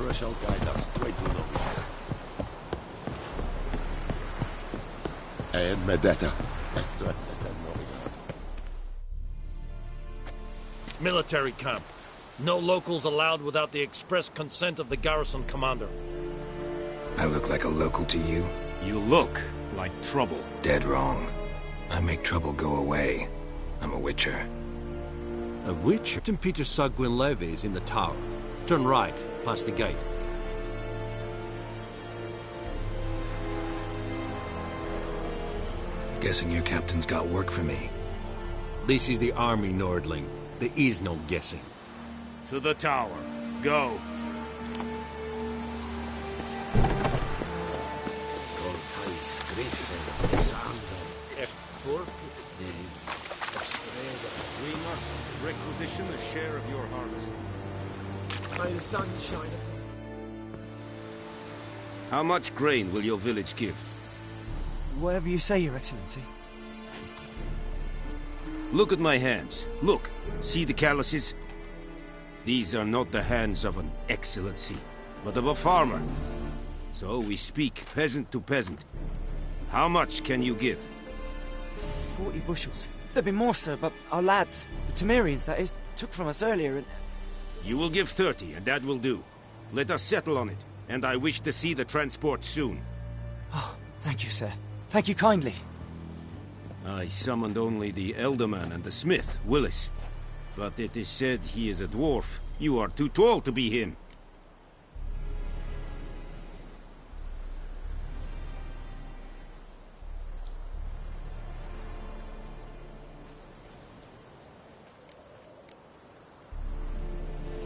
Emperor shall guide us straight to Novia. And Medetta, Estrates and Novia. Military camp. No locals allowed without the express consent of the garrison commander. I look like a local to you? You look like trouble. Dead wrong. I make trouble go away. I'm a witcher. A witcher? Captain Peter Sagwin Levy is in the tower. Turn right, past the gate. Guessing your captain's got work for me. This is the army, Nordling. There is no guessing. To the tower. Go. We must requisition a share of your harvest. May the sun shine. How much grain will your village give? Whatever you say, Your Excellency. Look at my hands. Look. See the calluses? These are not the hands of an excellency, but of a farmer. So we speak peasant to peasant. How much can you give? 40 bushels. There'd be more, sir, but our lads, the Temerians, that is, took from us earlier and... You will give 30, and that will do. Let us settle on it, and I wish to see the transport soon. Oh, thank you, sir. Thank you kindly. I summoned only the Elderman and the smith, Willis. But it is said he is a dwarf. You are too tall to be him.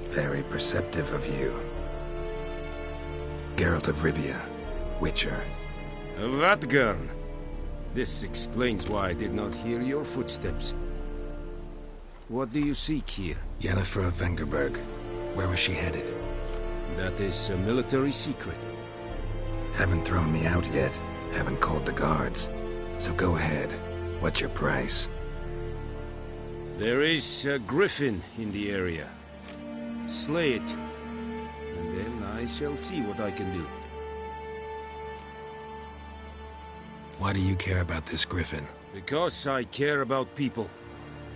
Very perceptive of you. Geralt of Rivia, Witcher. Vatgern. This explains why I did not hear your footsteps. What do you seek here? Yennefer of Vengerberg. Where was she headed? That is a military secret. Haven't thrown me out yet. Haven't called the guards. So go ahead. What's your price? There is a griffin in the area. Slay it, and then I shall see what I can do. Why do you care about this griffin? Because I care about people.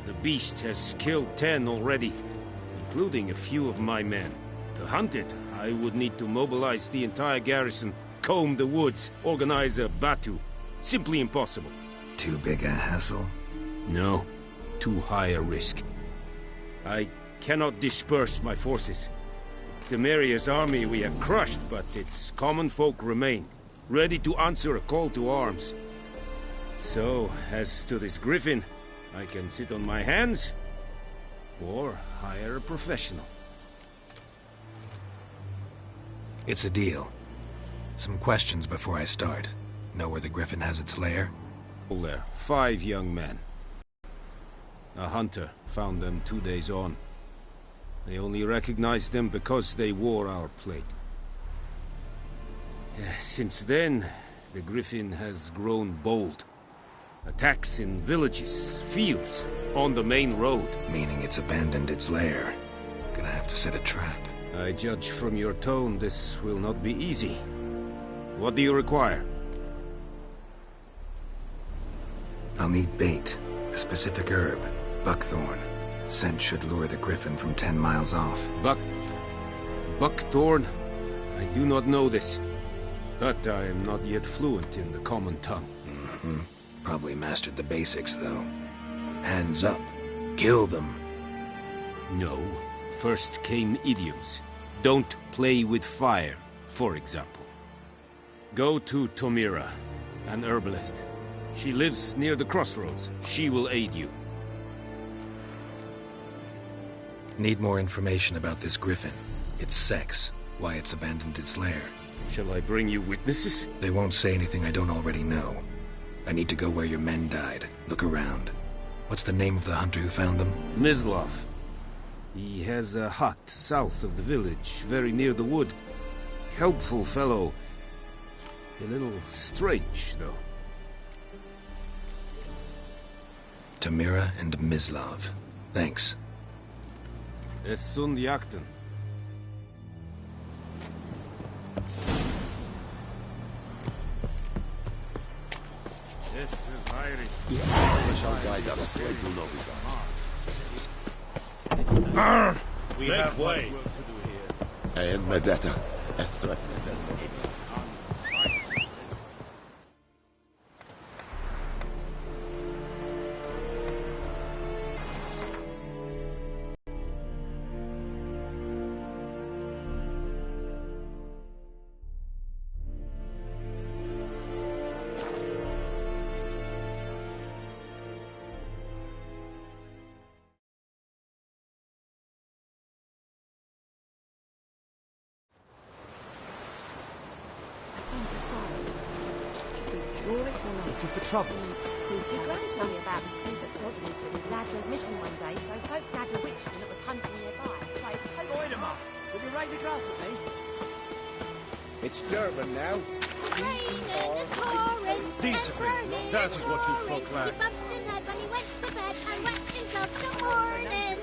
The beast has killed 10 already, including a few of my men. To hunt it, I would need to mobilize the entire garrison, comb the woods, organize a batu. Simply impossible. Too big a hassle? No, too high a risk. I cannot disperse my forces. Temeria's army we have crushed, but its common folk remain, ready to answer a call to arms. So, as to this griffin, I can sit on my hands, or hire a professional. It's a deal. Some questions before I start. Know where the griffin has its lair? There, 5 young men. A hunter found them 2 days on. They only recognized them because they wore our plate. Since then, the griffin has grown bold. Attacks in villages, fields, on the main road. Meaning it's abandoned its lair. Gonna have to set a trap. I judge from your tone this will not be easy. What do you require? I'll need bait. A specific herb. Buckthorn. Scent should lure the griffin from 10 miles off. Buckthorn? I do not know this. But I am not yet fluent in the common tongue. Mm-hmm. Probably mastered the basics, though. Hands up. Kill them. No. First came idioms. Don't play with fire, for example. Go to Tomira, an herbalist. She lives near the crossroads. She will aid you. Need more information about this griffin. Its sex. Why it's abandoned its lair. Shall I bring you witnesses? They won't say anything I don't already know. I need to go where your men died. Look around. What's the name of the hunter who found them? Mislav. He has a hut south of the village, very near the wood. Helpful fellow. A little strange, though. Tomira and Mislav. Thanks. Es sunt jakten. They shall guide us straight to Novigrad. Make way. And Medetta, Estratnes and Novigrad. Looking for trouble. Your grand told me about the sleuth at Tosney said his lads went missing one day, so folk nabbed a witchman that was hunting nearby. Wait a minute. Will you raise a glass with me? It's Durban now. Discipline. That is what you folk like. He bumped his head when he went to bed and wet himself till morning.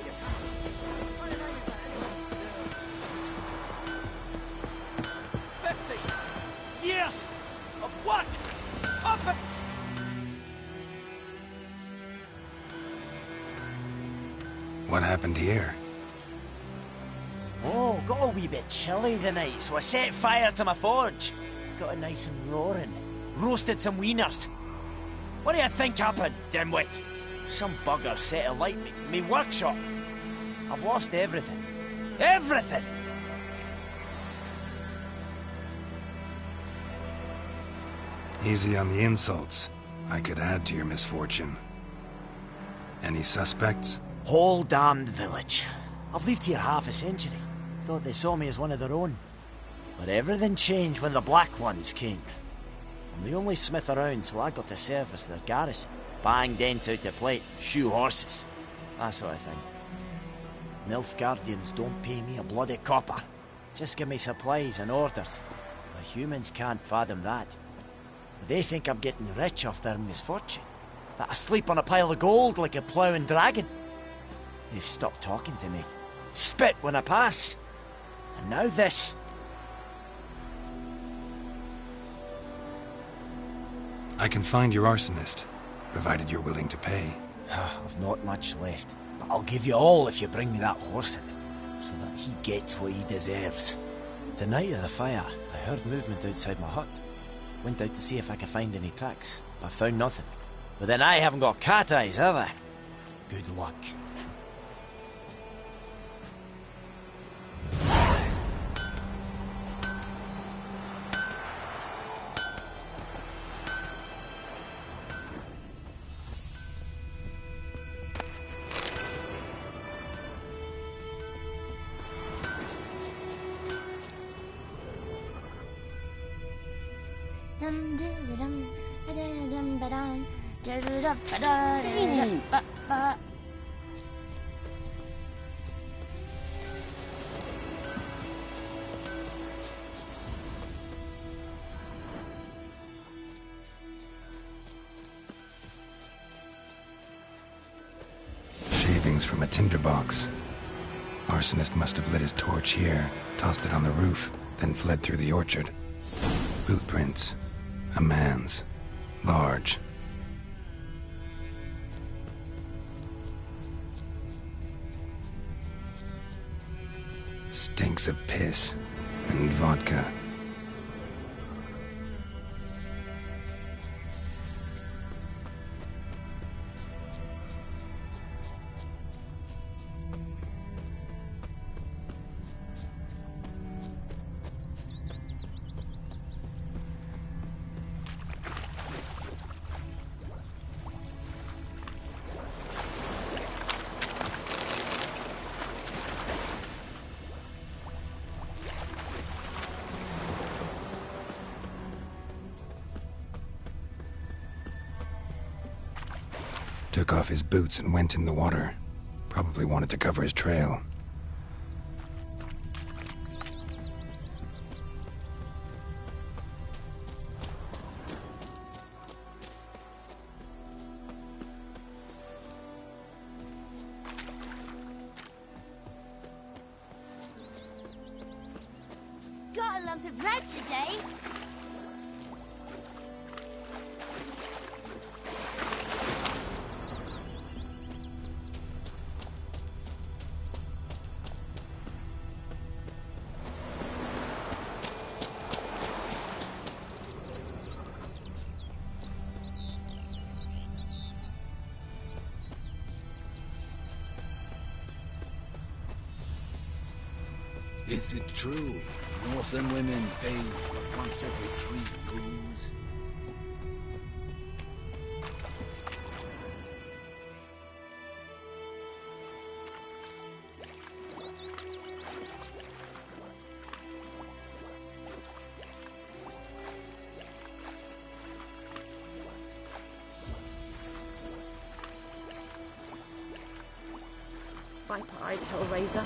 Years of work. Up and... What happened here? Oh, got a wee bit chilly the night, so I set fire to my forge. Got it nice and roaring. Roasted some wieners. What do you think happened, dimwit? Some bugger set alight me workshop. I've lost everything. Everything! Easy on the insults. I could add to your misfortune. Any suspects? Whole damned village. I've lived here half a century. Thought they saw me as one of their own. But everything changed when the Black Ones came. I'm the only smith around, so I got to service their garrison. Bang dents out to plate, shoe horses. That sort of thing. Nilfgaardians don't pay me a bloody copper. Just give me supplies and orders. The humans can't fathom that. They think I'm getting rich off their misfortune. That I sleep on a pile of gold like a ploughing dragon. They've stopped talking to me. Spit when I pass. And now this. I can find your arsonist, provided you're willing to pay. I've not much left, but I'll give you all if you bring me that horse in, so that he gets what he deserves. The night of the fire, I heard movement outside my hut. Went out to see if I could find any tracks. I found nothing. But then I haven't got cat eyes, have I? Good luck. Shavings from a tinderbox. Arsonist must have lit his torch here, tossed it on the roof, then fled through the orchard. Boot prints. A man's. Large. Stinks of piss and vodka. Took off his boots and went in the water. Probably wanted to cover his trail. Got a lump of bread today. Is it true? Northern women bathe but once every 3 moons? Viper-eyed Hellraiser.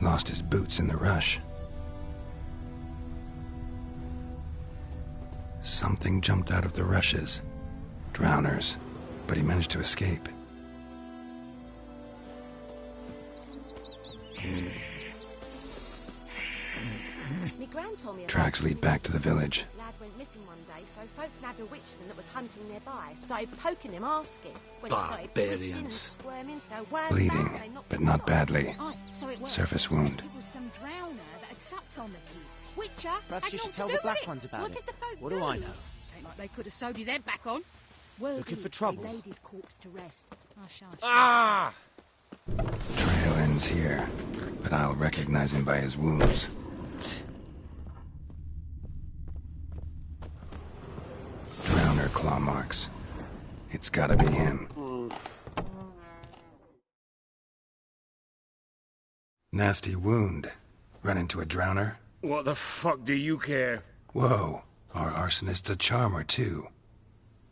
Lost his boots in the rush. Something jumped out of the rushes. Drowners. But he managed to escape. Me gran told me about Tracks lead back to the village. lad went missing one day, so folk nabbed a witchman that was hunting nearby. Started poking him, asking. When he started twisting and Barbarians. squirming, so wham, Bleeding, bam, they knocked but him not off. badly. Aye, so it worked. Surface Suspect wound. It was some drowner that had supped on the kid. Witcher Perhaps had you should naught to tell do the with black it. ones about What it. did the folk What do? do I know? Seemed like they could have sewed his head back on. Word Looking for is trouble? They laid his corpse to rest. Hush, hush. Ah! Trail ends here, but I'll recognize him by his wounds. Drowner claw marks. It's gotta be him. Nasty wound. Run into a drowner? What the fuck do you care? Whoa, our arsonist's a charmer too.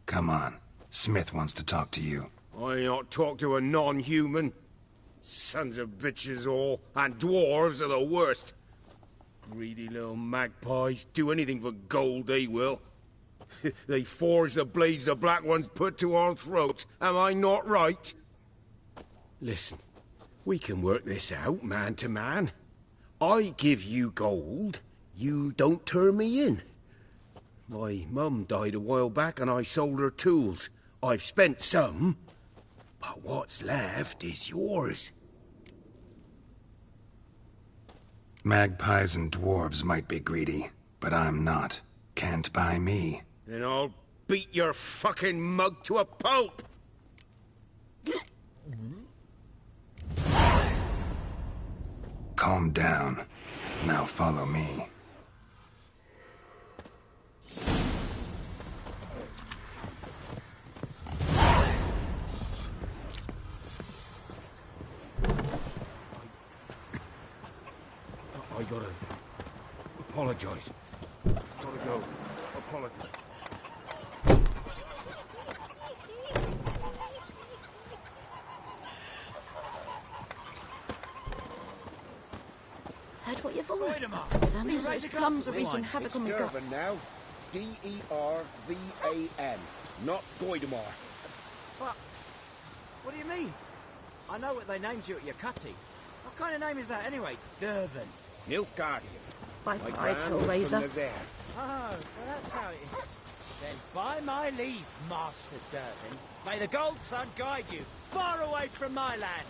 Come on, Smith wants to talk to you. I ain't not talk to a non-human. Sons of bitches all, and dwarves are the worst. Greedy little magpies, do anything for gold, they will. They forge the blades the black ones put to our throats, am I not right? Listen, we can work this out, man to man. I give you gold, you don't turn me in. My mum died a while back and I sold her tools. I've spent some, but what's left is yours. Magpies and dwarves might be greedy, but I'm not. Can't buy me. Then I'll beat your fucking mug to a pulp! Calm down. Now follow me. I gotta apologize. Gotta go. Apologize. Heard what you've all had up to with them. Those plums are wreaking havoc It's on me gut. Dervan now. D-E-R-V-A-N. Not Goidemar. What do you mean? I know what they named you at your cutty. What kind of name is that anyway? Dervan. Nilfgaardian. My Viper-eyed gran was from Hellraiser. Nazaire. Oh, so that's how it is. Then by my leave, Master Dervan, may the Gold Sun guide you far away from my land.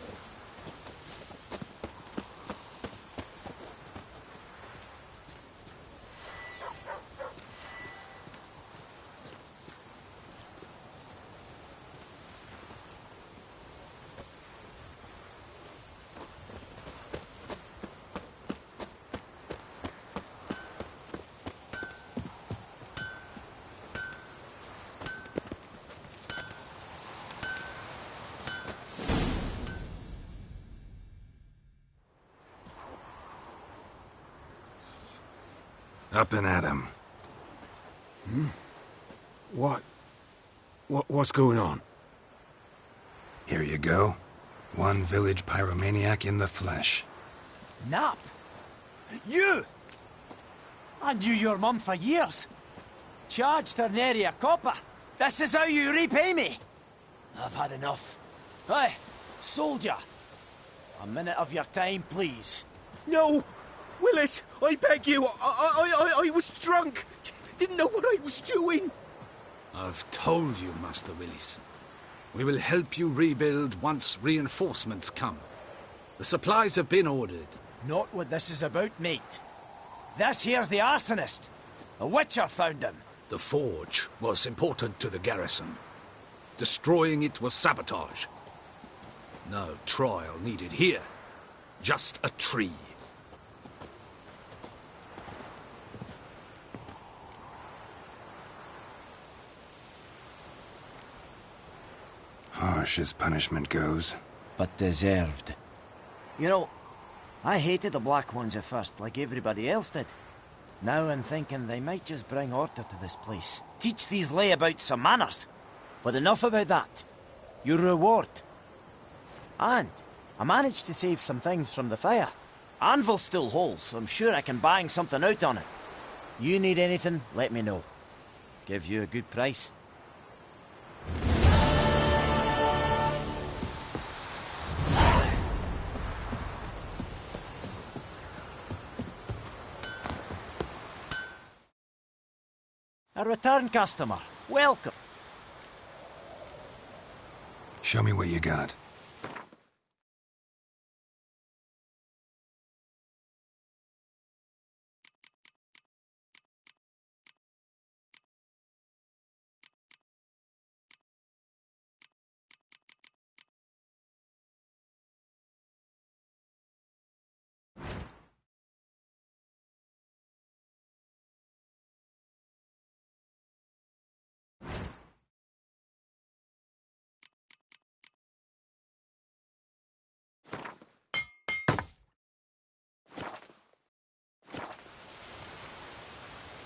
Up and at 'em. What's going on? Here you go. One village pyromaniac in the flesh. Nap? You! I knew your mum for years. Charged her nary a copper. This is how you repay me. I've had enough. Hey, soldier. A minute of your time, please. No! Willis, I beg you. I was drunk. Didn't know what I was doing. I've told you, Master Willis. We will help you rebuild once reinforcements come. The supplies have been ordered. Not what this is about, mate. This here's the arsonist. A witcher found him. The forge was important to the garrison. Destroying it was sabotage. No trial needed here. Just a tree. Harsh as punishment goes. But deserved. You know, I hated the Black Ones at first, like everybody else did. Now I'm thinking they might just bring order to this place. Teach these layabouts some manners. But enough about that. Your reward. And I managed to save some things from the fire. Anvil still holds, so I'm sure I can bang something out on it. You need anything, let me know. Give you a good price. A return customer. Welcome. Show me what you got.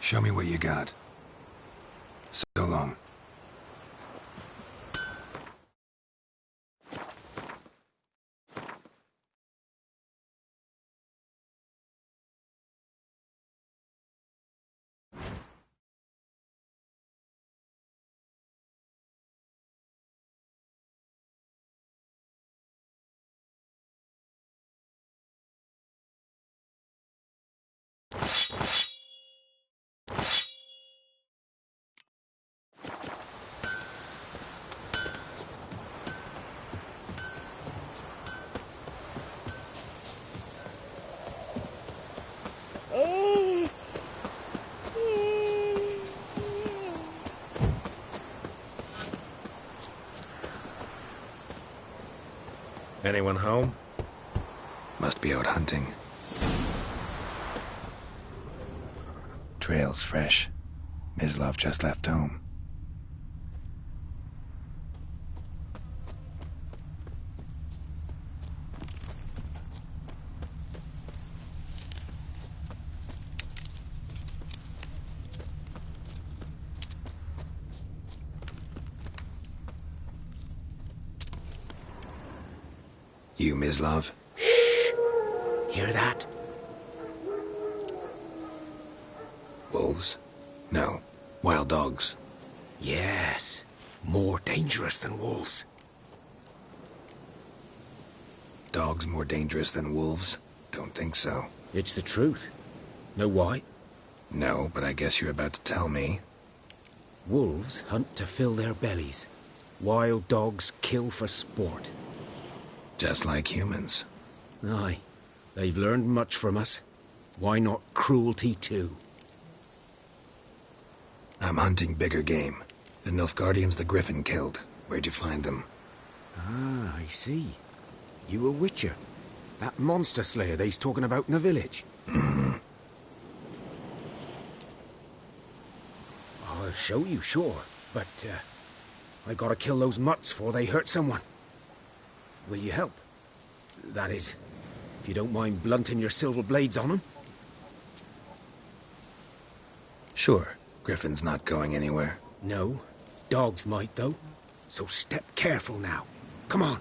Show me what you got. So long. Anyone home? Must be out hunting. Trail's fresh. Mislav just left home. You, Mislav? Shh! Hear that? Wolves? No. Wild dogs. Yes. More dangerous than wolves. Dogs more dangerous than wolves? Don't think so. It's the truth. Know why? No, but I guess you're about to tell me. Wolves hunt to fill their bellies. Wild dogs kill for sport. Just like humans. Aye. They've learned much from us. Why not cruelty too? I'm hunting bigger game. The Nilfgaardians the Griffin killed. Where'd you find them? Ah, I see. You a witcher. That monster slayer they's talking about in the village. Mm-hmm. I'll show you, sure. But, I gotta kill those mutts before they hurt someone. Will you help? That is, if you don't mind blunting your silver blades on them. Sure, Griffin's not going anywhere. No. Dogs might, though. So step careful now. Come on.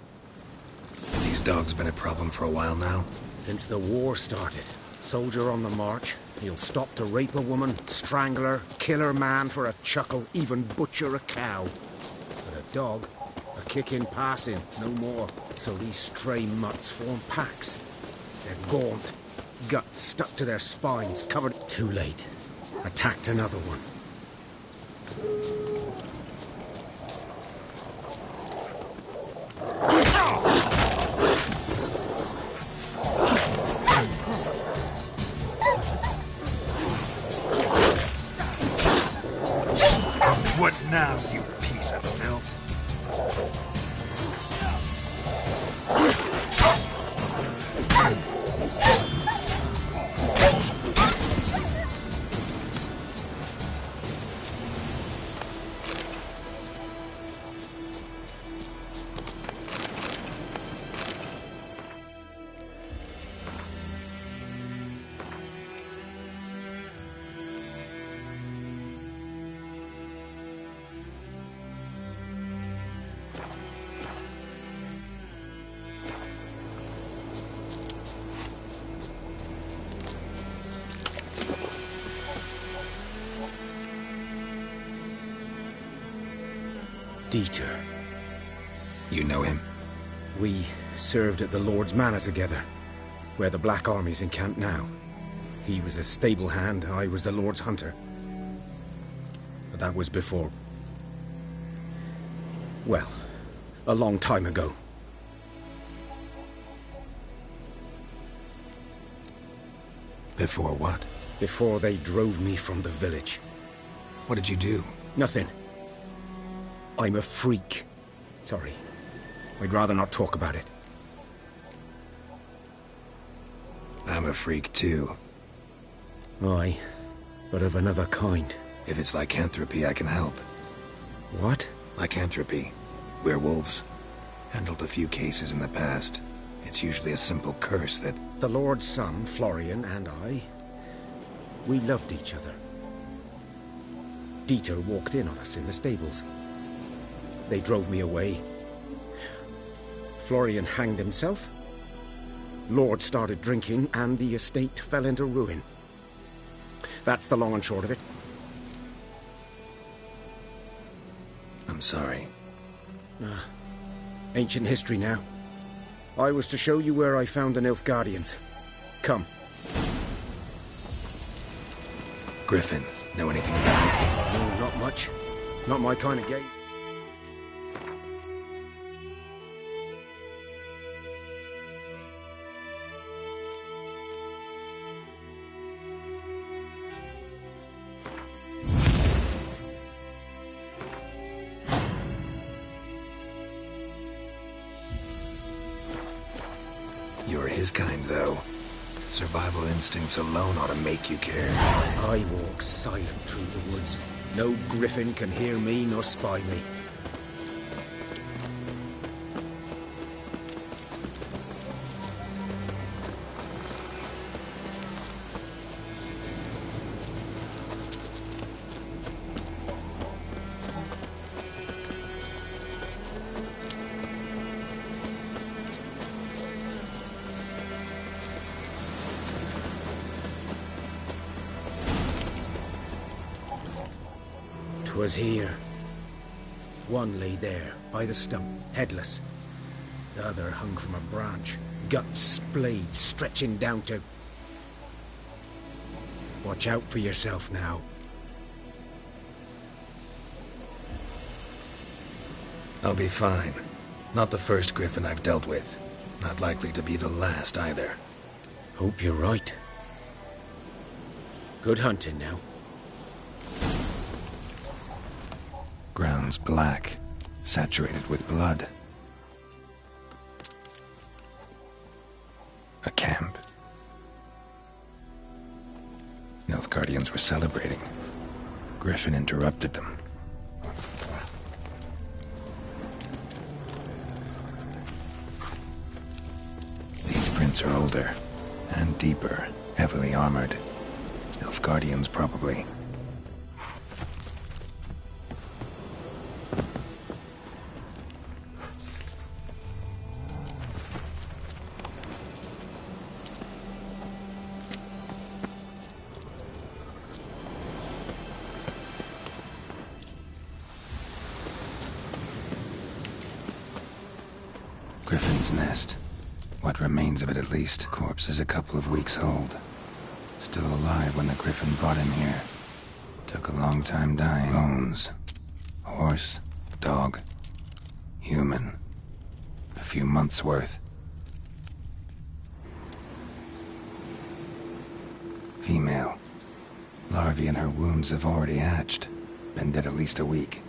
These dogs been a problem for a while now? Since the war started. Soldier on the march. He'll stop to rape a woman, strangle her, kill her man for a chuckle, even butcher a cow. But a dog, a kick in passing, no more. So these stray mutts form packs. They're gaunt, guts stuck to their spines, covered... Too late. Attacked another one. What now, you piece of filth? Dieter. You know him? We served at the Lord's Manor together, where the Black Army's encamped now. He was a stable hand, I was the Lord's hunter. But that was before... well, a long time ago. Before what? Before they drove me from the village. What did you do? Nothing. I'm a freak. Sorry. I'd rather not talk about it. I'm a freak too. Aye, but of another kind. If it's lycanthropy, I can help. What? Lycanthropy. Werewolves. Handled a few cases in the past. It's usually a simple curse that... The Lord's son, Florian, and I... we loved each other. Dieter walked in on us in the stables. They drove me away. Florian hanged himself. Lord started drinking, and the estate fell into ruin. That's the long and short of it. I'm sorry. Ancient history now. I was to show you where I found the Nilfgaardians. Come. Griffin, know anything about it? No, not much. Not my kind of game. You're his kind, though. Survival instincts alone ought to make you care. I walk silent through the woods. No griffin can hear me nor spy me. Was here. One lay there, by the stump, headless. The other hung from a branch, guts splayed, stretching down to... Watch out for yourself now. I'll be fine. Not the first griffin I've dealt with. Not likely to be the last, either. Hope you're right. Good hunting now. Ground's black, saturated with blood. A camp. Nilfgaardians were celebrating. Griffin interrupted them. These prints are older, and deeper, heavily armored. Nilfgaardians, probably. Griffin's nest. What remains of it, at least. Corpse is a couple of weeks old. Still alive when the Griffin brought him here. Took a long time dying. Bones. Horse. Dog. Human. A few months' worth. Female. Larvae in her wounds have already hatched. Been dead at least a week.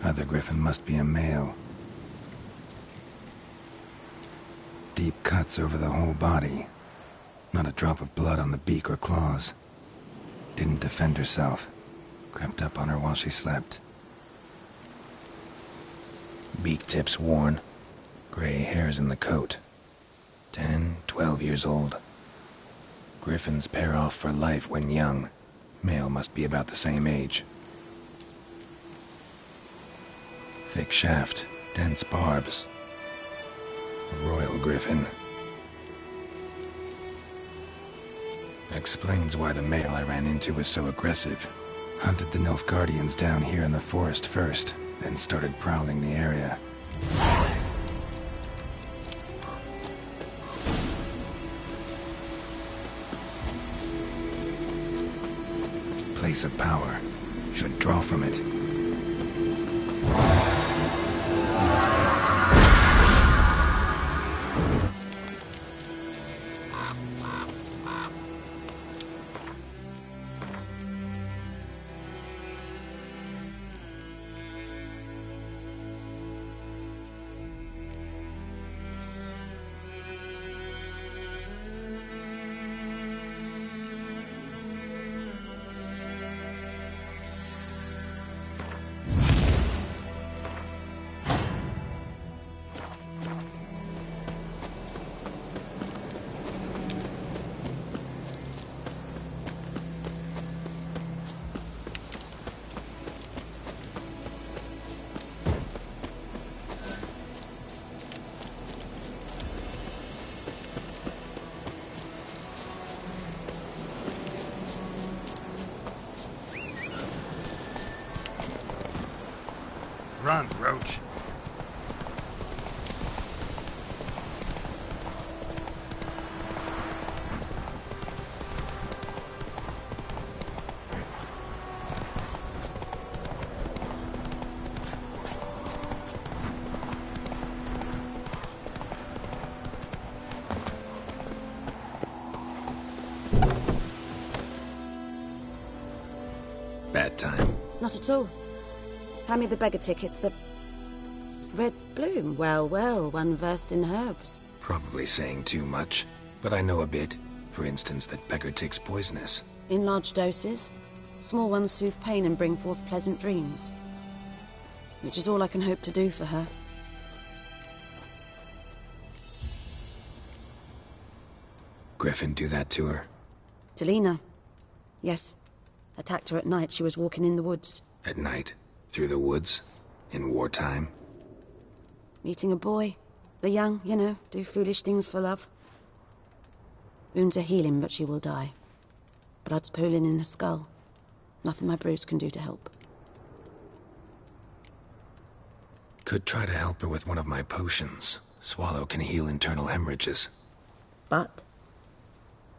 Other Griffin must be a male. Deep cuts over the whole body. Not a drop of blood on the beak or claws. Didn't defend herself. Crept up on her while she slept. Beak tips worn. Gray hairs in the coat. 10, 12 years old. Griffins pair off for life when young. Male must be about the same age. Thick shaft, dense barbs. A royal griffin. Explains why the male I ran into was so aggressive. Hunted the Nilfgaardians down here in the forest first, then started prowling the area. Place of power. Should draw from it. Run, Roach. Bad time. Not at all. Hand me the beggar tickets, the red bloom. Well, well, one versed in herbs. Probably saying too much, but I know a bit. For instance, that beggar tick's poisonous. In large doses. Small ones soothe pain and bring forth pleasant dreams. Which is all I can hope to do for her. Griffin do that to her? Delina. Yes. Attacked her at night. She was walking in the woods. At night? Through the woods? In wartime? Meeting a boy. The young, you know, do foolish things for love. Wounds are healing, but she will die. Blood's pooling in her skull. Nothing my brews can do to help. Could try to help her with one of my potions. Swallow can heal internal hemorrhages. But?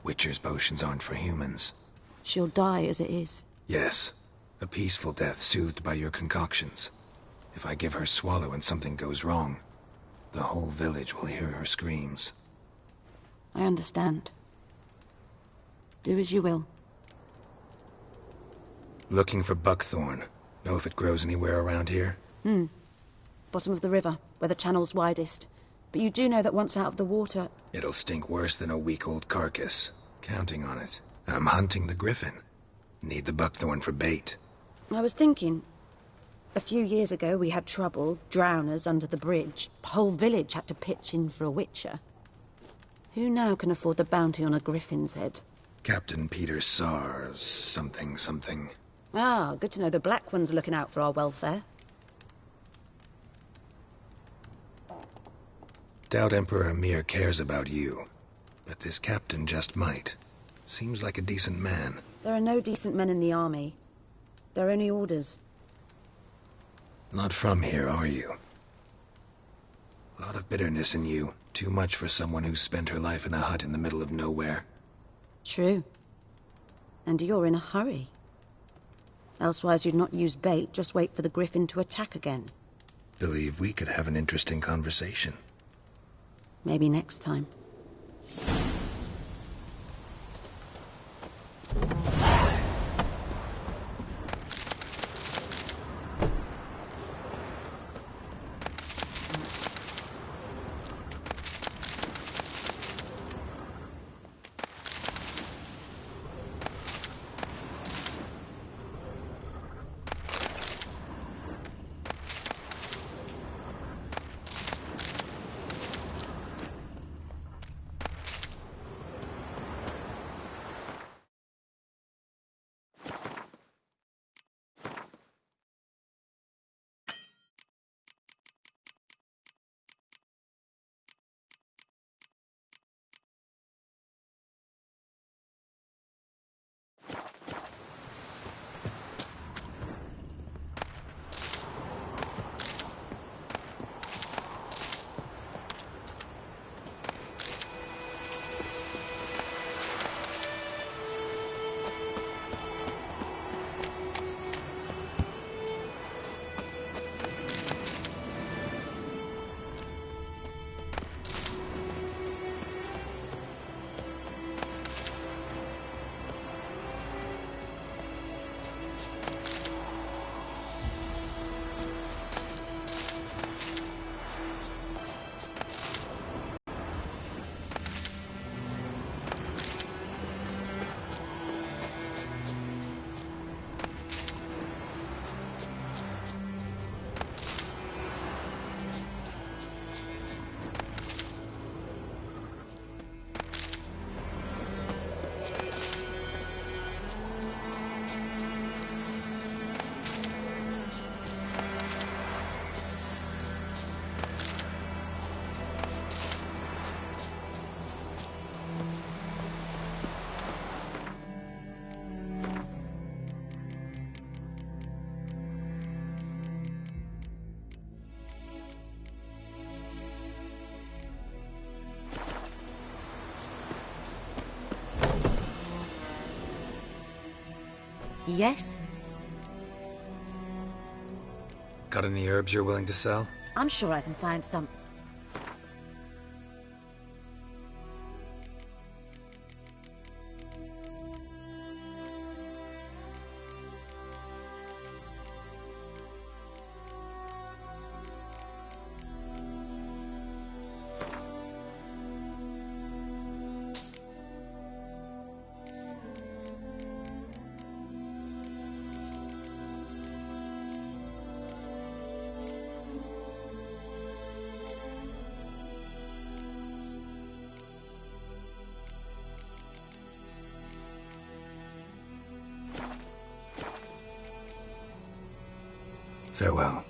Witcher's potions aren't for humans. She'll die as it is. Yes. A peaceful death soothed by your concoctions. If I give her Swallow and something goes wrong, the whole village will hear her screams. I understand. Do as you will. Looking for buckthorn. Know if it grows anywhere around here? Bottom of the river, where the channel's widest. But you do know that once out of the water... It'll stink worse than a week-old carcass. Counting on it. I'm hunting the griffin. Need the buckthorn for bait. I was thinking... A few years ago we had trouble, drowners under the bridge. The whole village had to pitch in for a witcher. Who now can afford the bounty on a griffin's head? Captain Peter Sars... something. Ah, good to know the Black One's looking out for our welfare. Doubt Emperor Emhyr cares about you. But this captain just might. Seems like a decent man. There are no decent men in the army. They're only orders. Not from here, are you? lot of bitterness in you. Too much for someone who spent her life in a hut in the middle of nowhere. True. And you're in a hurry. Elsewise you'd not use bait, just wait for the griffin to attack again. Believe we could have an interesting conversation. Maybe next time. Yes? Got any herbs you're willing to sell? I'm sure I can find some. Farewell.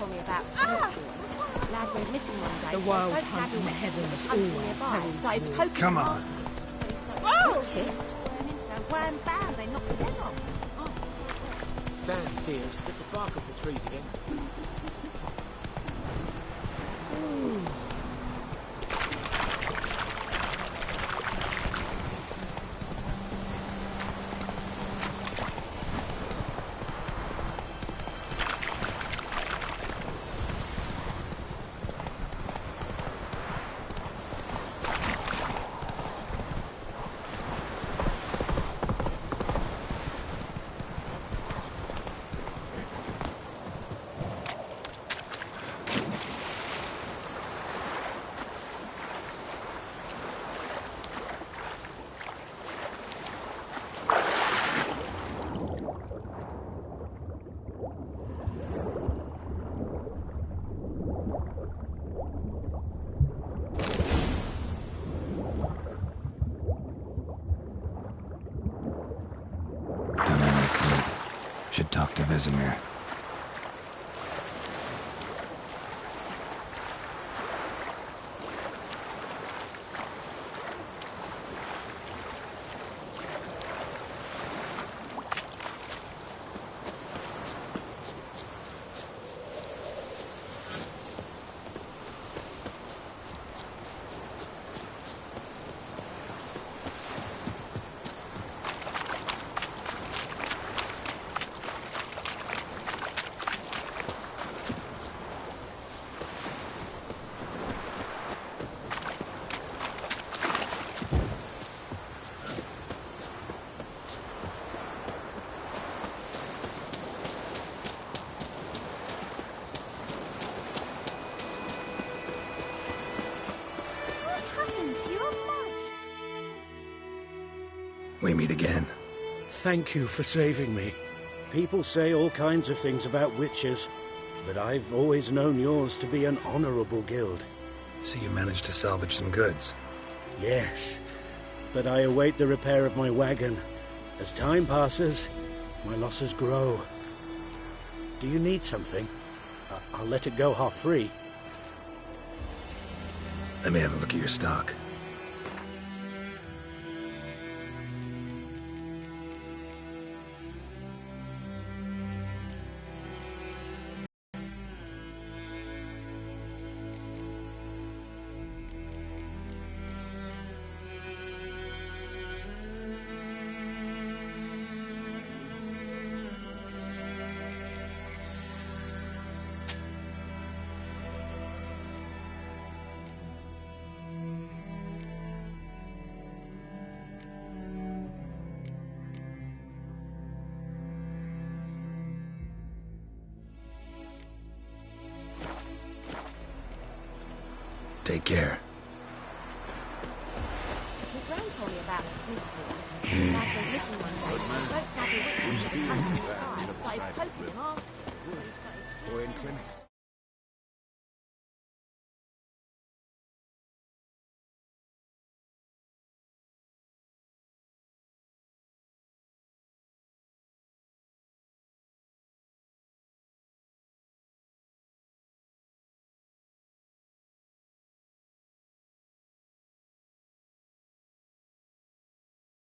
told me about Smithfield. Lad went missing one day. The so wild folk hunt gathered in the at heavens country always nearby, holds started war. poking Come the on. basket. When he started Oh, shit. Squirming, so wham bam, they knocked his head off. Stand, dear. Stick the bark off the trees again. Don't know I could. Should talk to Vesemir. What happened to your mug? We meet again. Thank you for saving me. People say all kinds of things about witches, but I've always known yours to be an honorable guild. So you managed to salvage some goods? Yes, but I await the repair of my wagon. As time passes, my losses grow. Do you need something? I'll let it go half-free. Let me have a look at your stock. Take care. The Gran told me about Smithfield. Lad went missing one day, so folk gathered at country nearby, started poking him, asking. Or in clinics.